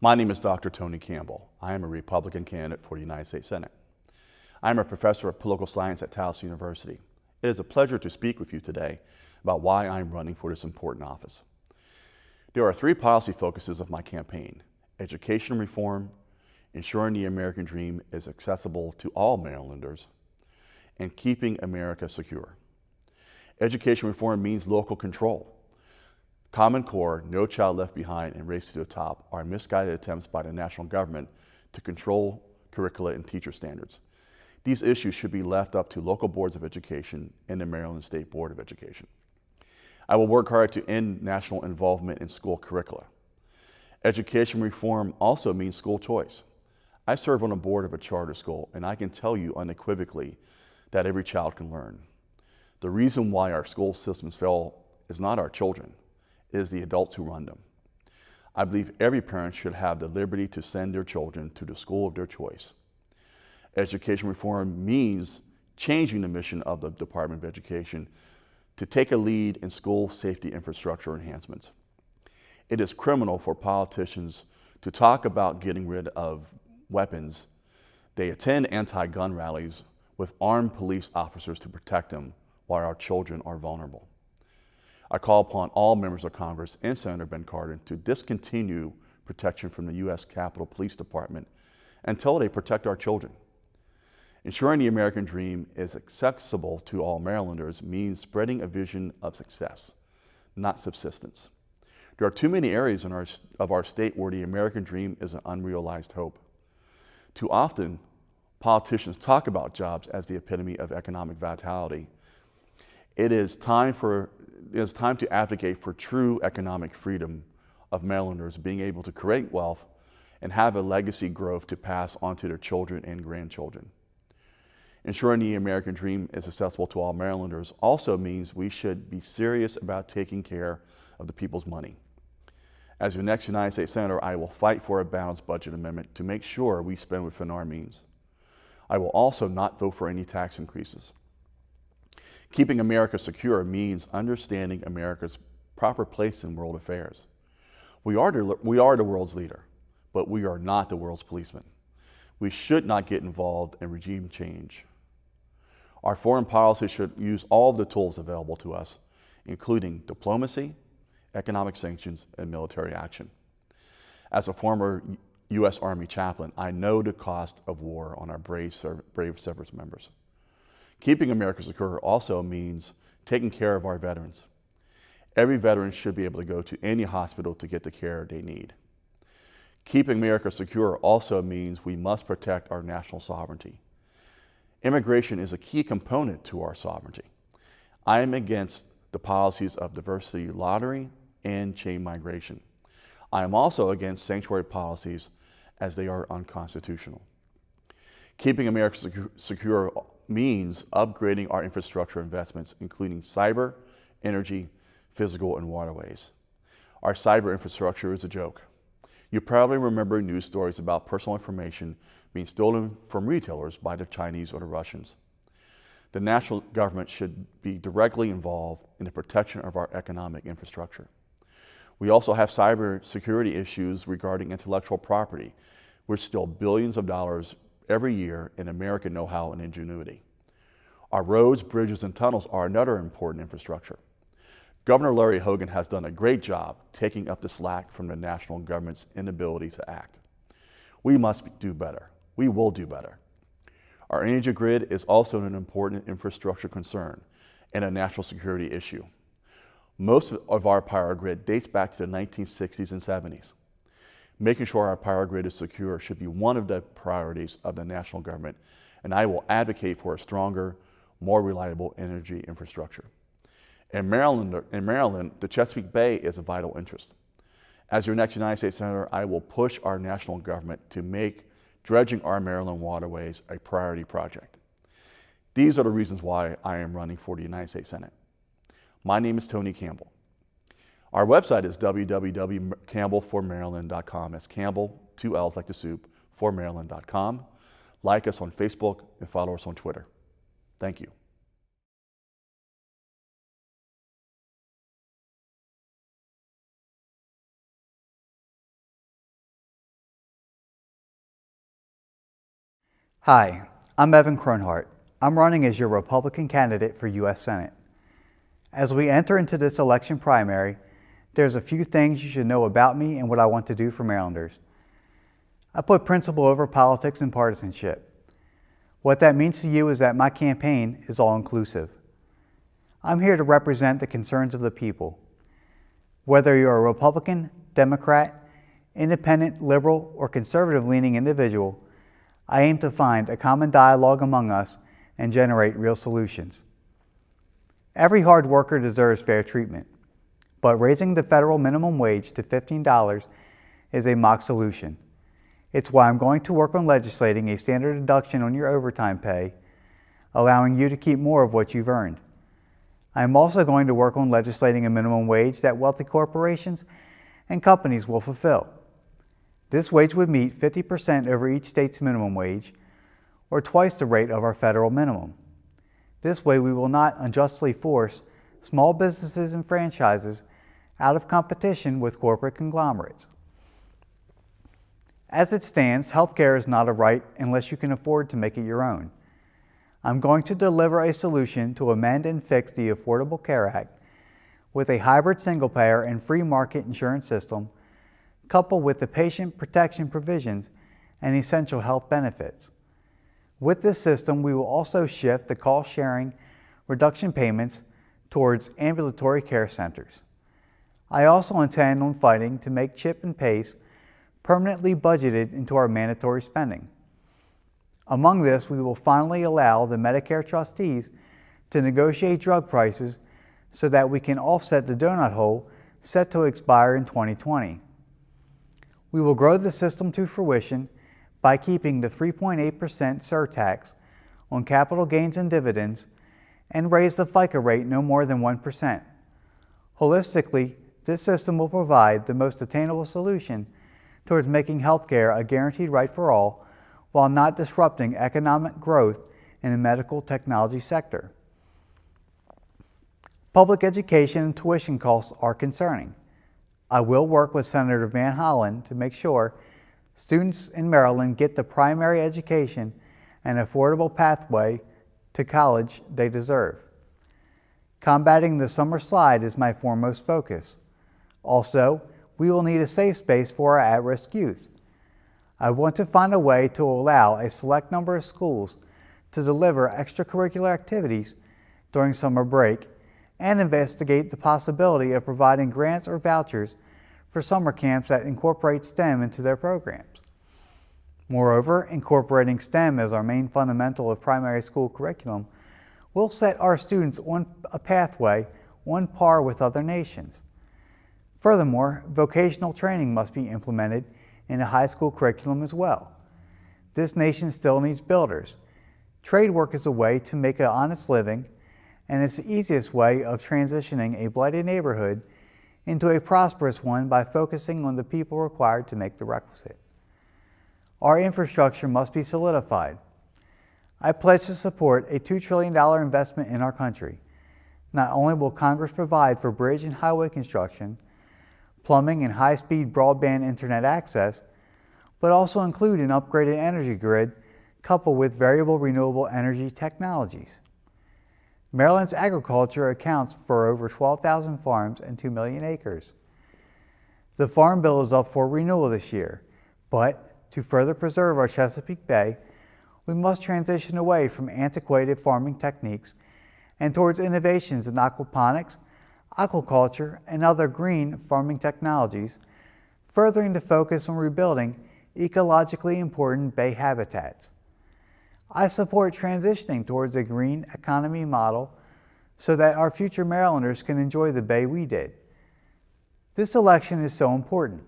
My name is Dr. Tony Campbell. I am a Republican candidate for the United States Senate. I am a professor of political science at Taos University. It is a pleasure to speak with you today about why I am running for this important office. There are three policy focuses of my campaign: education reform, ensuring the American dream is accessible to all Marylanders, and keeping America secure. Education reform means local control. Common Core, No Child Left Behind, and Race to the Top are misguided attempts by the national government to control curricula and teacher standards. These issues should be left up to local boards of education and the Maryland State Board of Education. I will work hard to end national involvement in school curricula. Education reform also means school choice. I serve on the board of a charter school, and I can tell you unequivocally that every child can learn. The reason why our school systems fail is not our children. It is the adults who run them. I believe every parent should have the liberty to send their children to the school of their choice. Education reform means changing the mission of the Department of Education to take a lead in school safety infrastructure enhancements. It is criminal for politicians to talk about getting rid of weapons. They attend anti-gun rallies with armed police officers to protect them while our children are vulnerable. I call upon all members of Congress and Senator Ben Cardin to discontinue protection from the U.S. Capitol Police Department until they protect our children. Ensuring the American dream is accessible to all Marylanders means spreading a vision of success, not subsistence. There are too many areas of our state where the American dream is an unrealized hope. Too often, politicians talk about jobs as the epitome of economic vitality. It is time to advocate for true economic freedom of Marylanders being able to create wealth and have a legacy growth to pass on to their children and grandchildren. Ensuring the American dream is accessible to all Marylanders also means we should be serious about taking care of the people's money. As your next United States Senator, I will fight for a balanced budget amendment to make sure we spend within our means. I will also not vote for any tax increases. Keeping America secure means understanding America's proper place in world affairs. We are the world's leader, but we are not the world's policeman. We should not get involved in regime change. Our foreign policy should use all of the tools available to us, including diplomacy, economic sanctions, and military action. As a former U.S. Army chaplain, I know the cost of war on our brave service members. Keeping America secure also means taking care of our veterans. Every veteran should be able to go to any hospital to get the care they need. Keeping America secure also means we must protect our national sovereignty. Immigration is a key component to our sovereignty. I am against the policies of diversity lottery and chain migration. I am also against sanctuary policies as they are unconstitutional. Keeping America secure means upgrading our infrastructure investments, including cyber, energy, physical, and waterways. Our cyber infrastructure is a joke. You probably remember news stories about personal information being stolen from retailers by the Chinese or the Russians. The national government should be directly involved in the protection of our economic infrastructure. We also have cyber security issues regarding intellectual property, which steal billions of dollars every year in American know-how and ingenuity. Our roads, bridges, and tunnels are another important infrastructure. Governor Larry Hogan has done a great job taking up the slack from the national government's inability to act. We must do better. We will do better. Our energy grid is also an important infrastructure concern and a national security issue. Most of our power grid dates back to the 1960s and 70s. Making sure our power grid is secure should be one of the priorities of the national government, and I will advocate for a stronger, more reliable energy infrastructure. In Maryland, the Chesapeake Bay is a vital interest. As your next United States Senator, I will push our national government to make dredging our Maryland waterways a priority project. These are the reasons why I am running for the United States Senate. My name is Tony Campbell. Our website is www.campbellformaryland.com. That's Campbell, 2 L's like the soup, formaryland.com. Like us on Facebook and follow us on Twitter. Thank you. Hi, I'm Evan Cronhart. I'm running as your Republican candidate for U.S. Senate. As we enter into this election primary, there's a few things you should know about me and what I want to do for Marylanders. I put principle over politics and partisanship. What that means to you is that my campaign is all-inclusive. I'm here to represent the concerns of the people. Whether you're a Republican, Democrat, independent, liberal, or conservative-leaning individual, I aim to find a common dialogue among us and generate real solutions. Every hard worker deserves fair treatment, but raising the federal minimum wage to $15 is a mock solution. It's why I'm going to work on legislating a standard deduction on your overtime pay, allowing you to keep more of what you've earned. I am also going to work on legislating a minimum wage that wealthy corporations and companies will fulfill. This wage would meet 50% over each state's minimum wage, or twice the rate of our federal minimum. This way, we will not unjustly force small businesses and franchises out of competition with corporate conglomerates. As it stands, healthcare is not a right unless you can afford to make it your own. I'm going to deliver a solution to amend and fix the Affordable Care Act with a hybrid single-payer and free market insurance system, coupled with the patient protection provisions and essential health benefits. With this system, we will also shift the cost-sharing reduction payments towards ambulatory care centers. I also intend on fighting to make CHIP and PACE permanently budgeted into our mandatory spending. Among this, we will finally allow the Medicare trustees to negotiate drug prices so that we can offset the donut hole set to expire in 2020. We will grow the system to fruition by keeping the 3.8% surtax on capital gains and dividends and raise the FICA rate no more than 1%. Holistically, this system will provide the most attainable solution towards making healthcare a guaranteed right for all while not disrupting economic growth in the medical technology sector. Public education and tuition costs are concerning. I will work with Senator Van Hollen to make sure students in Maryland get the primary education and affordable pathway to college they deserve. Combating the summer slide is my foremost focus. Also, we will need a safe space for our at-risk youth. I want to find a way to allow a select number of schools to deliver extracurricular activities during summer break and investigate the possibility of providing grants or vouchers for summer camps that incorporate STEM into their programs. Moreover, incorporating STEM as our main fundamental of primary school curriculum will set our students on a pathway on par with other nations. Furthermore, vocational training must be implemented in the high school curriculum as well. This nation still needs builders. Trade work is a way to make an honest living, and it's the easiest way of transitioning a blighted neighborhood into a prosperous one by focusing on the people required to make the requisite. Our infrastructure must be solidified. I pledge to support a $2 trillion investment in our country. Not only will Congress provide for bridge and highway construction, plumbing and high-speed broadband internet access, but also include an upgraded energy grid coupled with variable renewable energy technologies. Maryland's agriculture accounts for over 12,000 farms and 2 million acres. The Farm Bill is up for renewal this year, but to further preserve our Chesapeake Bay, we must transition away from antiquated farming techniques and towards innovations in aquaponics, aquaculture, and other green farming technologies, furthering the focus on rebuilding ecologically important bay habitats. I support transitioning towards a green economy model so that our future Marylanders can enjoy the bay we did. This election is so important.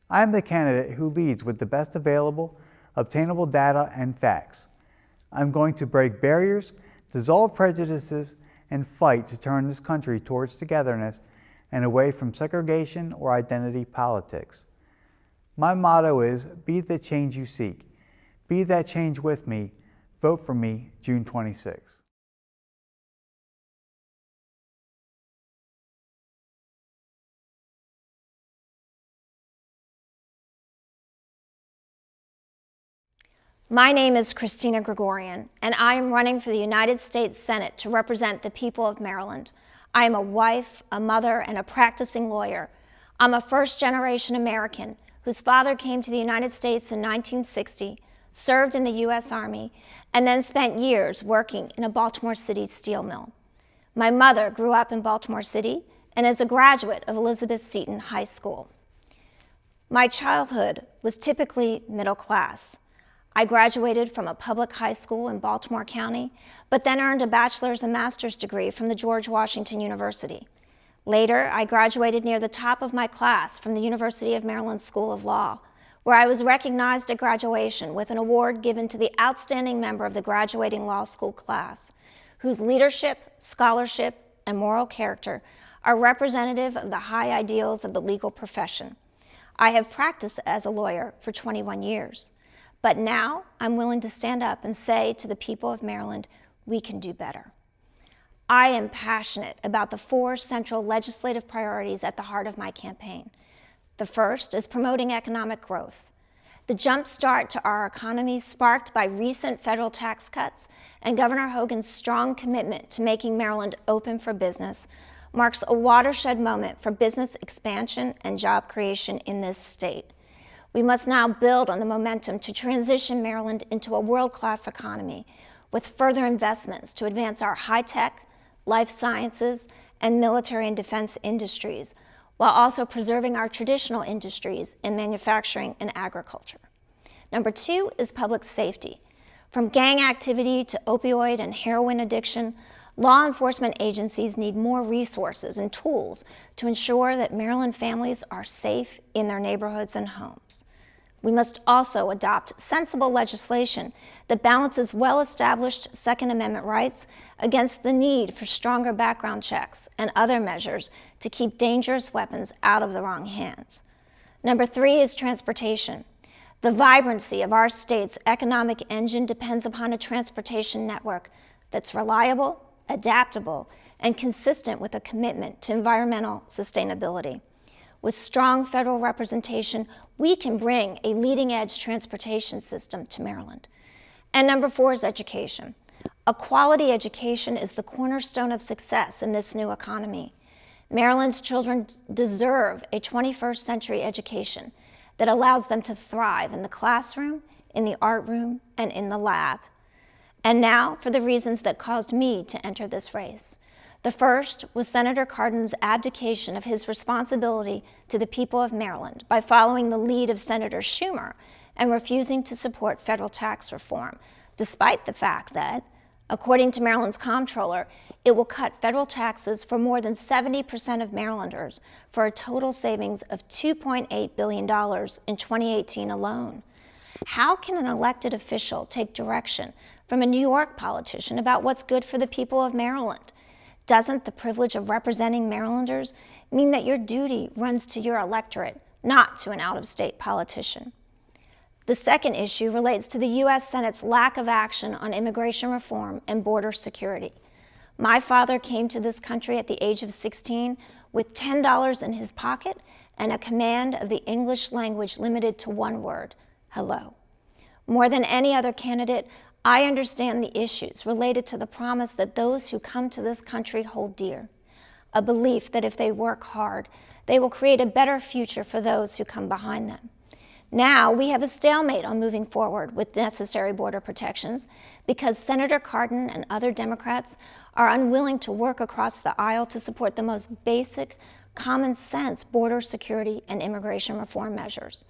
I am the candidate who leads with the best available, obtainable data and facts. I'm going to break barriers, dissolve prejudices, and fight to turn this country towards togetherness and away from segregation or identity politics. My motto is, be the change you seek. Be that change with me. Vote for me, June 26. My name is Cristina Gregorian, and I am running for the United States Senate to represent the people of Maryland. I am a wife, a mother, and a practicing lawyer. I'm a first-generation American whose father came to the United States in 1960, served in the U.S. Army, and then spent years working in a Baltimore City steel mill. My mother grew up in Baltimore City and is a graduate of Elizabeth Seton High School. My childhood was typically middle class. I graduated from a public high school in Baltimore County, but then earned a bachelor's and master's degree from the George Washington University. Later, I graduated near the top of my class from the University of Maryland School of Law, where I was recognized at graduation with an award given to the outstanding member of the graduating law school class, whose leadership, scholarship, and moral character are representative of the high ideals of the legal profession. I have practiced as a lawyer for 21 years. But now I'm willing to stand up and say to the people of Maryland, we can do better. I am passionate about the 4 central legislative priorities at the heart of my campaign. The first is promoting economic growth. The jump start to our economy, sparked by recent federal tax cuts and Governor Hogan's strong commitment to making Maryland open for business, marks a watershed moment for business expansion and job creation in this state. We must now build on the momentum to transition Maryland into a world-class economy with further investments to advance our high-tech, life sciences, and military and defense industries, while also preserving our traditional industries in manufacturing and agriculture. Number 2 is public safety. From gang activity to opioid and heroin addiction, law enforcement agencies need more resources and tools to ensure that Maryland families are safe in their neighborhoods and homes. We must also adopt sensible legislation that balances well-established Second Amendment rights against the need for stronger background checks and other measures to keep dangerous weapons out of the wrong hands. Number 3 is transportation. The vibrancy of our state's economic engine depends upon a transportation network that's reliable, adaptable, and consistent with a commitment to environmental sustainability. With strong federal representation, we can bring a leading-edge transportation system to Maryland. And number 4 is education. A quality education is the cornerstone of success in this new economy. Maryland's children deserve a 21st century education that allows them to thrive in the classroom, in the art room, and in the lab. And now for the reasons that caused me to enter this race. The first was Senator Cardin's abdication of his responsibility to the people of Maryland by following the lead of Senator Schumer and refusing to support federal tax reform, despite the fact that, according to Maryland's comptroller, it will cut federal taxes for more than 70% of Marylanders for a total savings of $2.8 billion in 2018 alone. How can an elected official take direction from a New York politician about what's good for the people of Maryland? Doesn't the privilege of representing Marylanders mean that your duty runs to your electorate, not to an out-of-state politician? The second issue relates to the U.S. Senate's lack of action on immigration reform and border security. My father came to this country at the age of 16 with $10 in his pocket and a command of the English language limited to one word: hello. More than any other candidate, I understand the issues related to the promise that those who come to this country hold dear, a belief that if they work hard, they will create a better future for those who come behind them. Now we have a stalemate on moving forward with necessary border protections because Senator Cardin and other Democrats are unwilling to work across the aisle to support the most basic, common sense border security and immigration reform measures.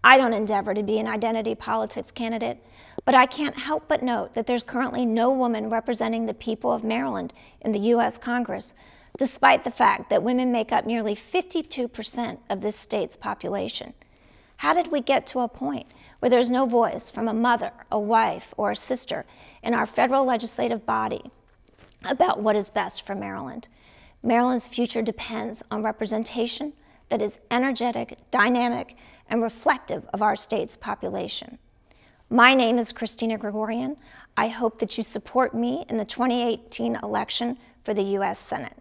I don't endeavor to be an identity politics candidate, but I can't help but note that there's currently no woman representing the people of Maryland in the U.S. Congress, despite the fact that women make up nearly 52% of this state's population. How did we get to a point where there's no voice from a mother, a wife, or a sister in our federal legislative body about what is best for Maryland? Maryland's future depends on representation that is energetic, dynamic, and reflective of our state's population. My name is Cristina Gregorian. I hope that you support me in the 2018 election for the U.S. Senate.